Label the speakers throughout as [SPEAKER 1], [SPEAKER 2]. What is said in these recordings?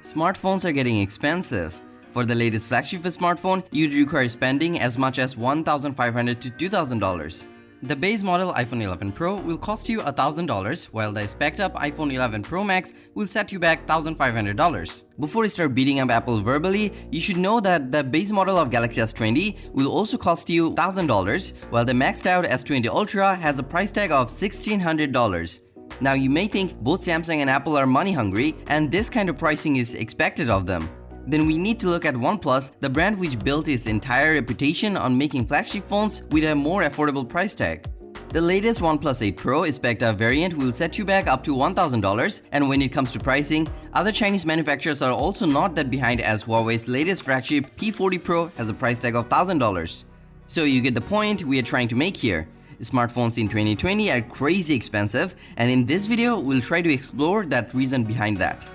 [SPEAKER 1] Smartphones are getting expensive. For the latest flagship smartphone, you'd require spending as much as $1,500 to $2,000. The base model iPhone 11 Pro will cost you $1,000, while the spec'd up iPhone 11 Pro Max will set you back $1,500. Before you start beating up Apple verbally, you should know that the base model of Galaxy S20 will also cost you $1,000, while the maxed out S20 Ultra has a price tag of $1,600. Now you may think both Samsung and Apple are money hungry and this kind of pricing is expected of them. Then we need to look at OnePlus, the brand which built its entire reputation on making flagship phones with a more affordable price tag. The latest OnePlus 8 Pro spec'd up variant will set you back up to $1,000, and when it comes to pricing, other Chinese manufacturers are also not that behind, as Huawei's latest flagship P40 Pro has a price tag of $1,000. So you get the point we are trying to make here. Smartphones in 2020 are crazy expensive, and in this video we'll try to explore that reason behind that.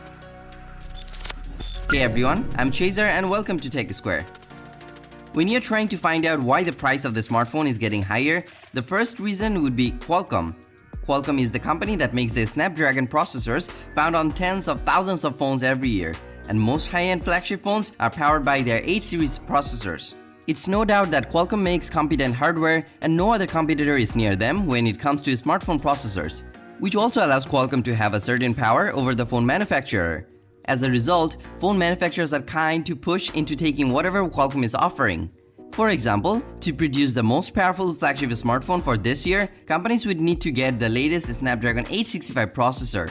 [SPEAKER 1] Hey everyone, I'm Chaser and welcome to Techsquare. When you're trying to find out why the price of the smartphone is getting higher, the first reason would be Qualcomm. Qualcomm is the company that makes the Snapdragon processors found on tens of thousands of phones every year, and most high-end flagship phones are powered by their 8 series processors. It's no doubt that Qualcomm makes competent hardware and no other competitor is near them when it comes to smartphone processors, which also allows Qualcomm to have a certain power over the phone manufacturer. As a result, phone manufacturers are kind to push into taking whatever Qualcomm is offering. For example, to produce the most powerful flagship smartphone for this year, companies would need to get the latest Snapdragon 865 processor.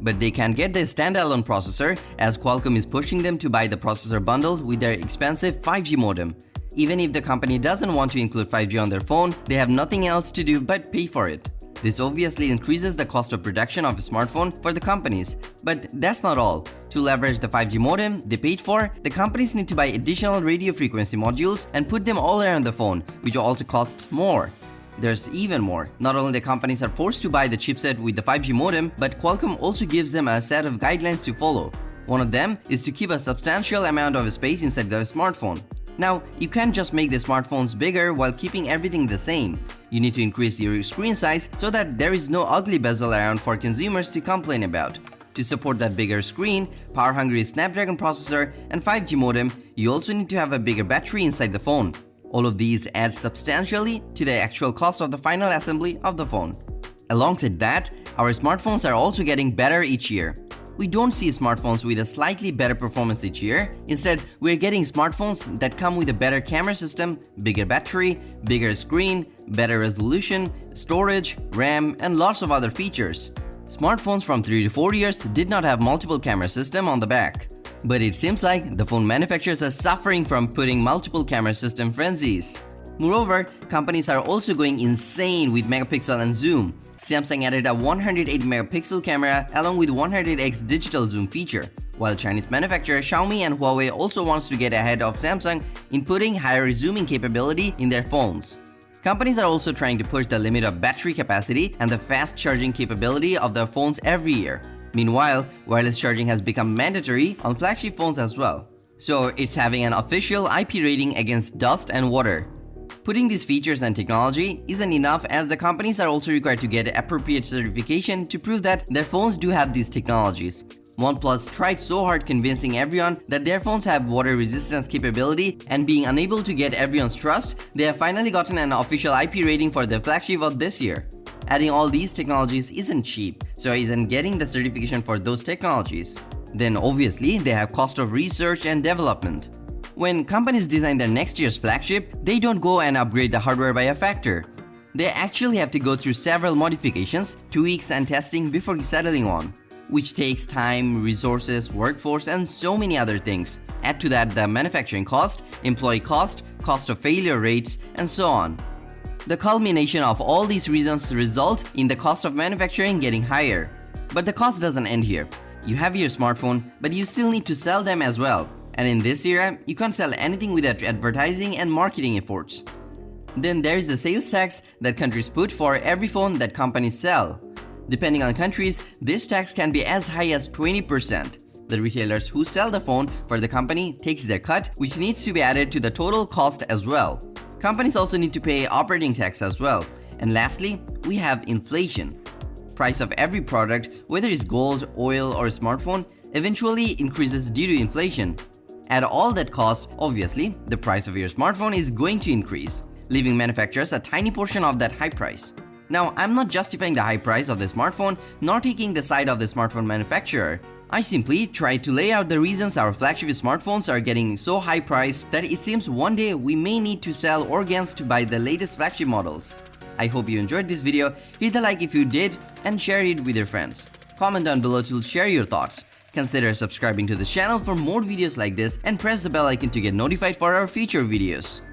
[SPEAKER 1] But they can't get the standalone processor as Qualcomm is pushing them to buy the processor bundled with their expensive 5G modem. Even if the company doesn't want to include 5G on their phone, they have nothing else to do but pay for it. This obviously increases the cost of production of a smartphone for the companies. But that's not all. To leverage the 5G modem they paid for, the companies need to buy additional radio frequency modules and put them all around the phone, which also costs more. There's even more. Not only the companies are forced to buy the chipset with the 5G modem, but Qualcomm also gives them a set of guidelines to follow. One of them is to keep a substantial amount of space inside the smartphone. Now, you can't just make the smartphones bigger while keeping everything the same. You need to increase your screen size so that there is no ugly bezel around for consumers to complain about. To support that bigger screen, power-hungry Snapdragon processor, and 5G modem, you also need to have a bigger battery inside the phone. All of these add substantially to the actual cost of the final assembly of the phone. Alongside that, our smartphones are also getting better each year. We don't see smartphones with a slightly better performance each year. Instead, we're getting smartphones that come with a better camera system, bigger battery, bigger screen, better resolution, storage, RAM, and lots of other features. Smartphones from 3 to 4 years did not have multiple camera system on the back. But it seems like the phone manufacturers are suffering from putting multiple camera system frenzies. Moreover, companies are also going insane with megapixel and zoom. Samsung added a 108 megapixel camera along with 100x digital zoom feature, while Chinese manufacturer Xiaomi and Huawei also wants to get ahead of Samsung in putting higher zooming capability in their phones. Companies are also trying to push the limit of battery capacity and the fast charging capability of their phones every year. Meanwhile, wireless charging has become mandatory on flagship phones as well. So it's having an official IP rating against dust and water. Putting these features and technology isn't enough, as the companies are also required to get appropriate certification to prove that their phones do have these technologies. OnePlus tried so hard convincing everyone that their phones have water resistance capability, and being unable to get everyone's trust, they have finally gotten an official IP rating for their flagship of this year. Adding all these technologies isn't cheap, so isn't getting the certification for those technologies. Then obviously they have cost of research and development. When companies design their next year's flagship, they don't go and upgrade the hardware by a factor. They actually have to go through several modifications, tweaks and testing before settling on, which takes time, resources, workforce and so many other things. Add to that the manufacturing cost, employee cost, cost of failure rates, and so on. The culmination of all these reasons result in the cost of manufacturing getting higher. But the cost doesn't end here. You have your smartphone, but you still need to sell them as well. And in this era, you can't sell anything without advertising and marketing efforts. Then there is the sales tax that countries put for every phone that companies sell. Depending on countries, this tax can be as high as 20%. The retailers who sell the phone for the company takes their cut, which needs to be added to the total cost as well. Companies also need to pay operating tax as well. And lastly, we have inflation. Price of every product, whether it's gold, oil, or smartphone, eventually increases due to inflation. At all that cost, obviously, the price of your smartphone is going to increase, leaving manufacturers a tiny portion of that high price. Now, I'm not justifying the high price of the smartphone, nor taking the side of the smartphone manufacturer. I simply tried to lay out the reasons our flagship smartphones are getting so high priced that it seems one day we may need to sell organs to buy the latest flagship models. I hope you enjoyed this video. Hit the like if you did and share it with your friends. Comment down below to share your thoughts. Consider subscribing to this channel for more videos like this and press the bell icon to get notified for our future videos.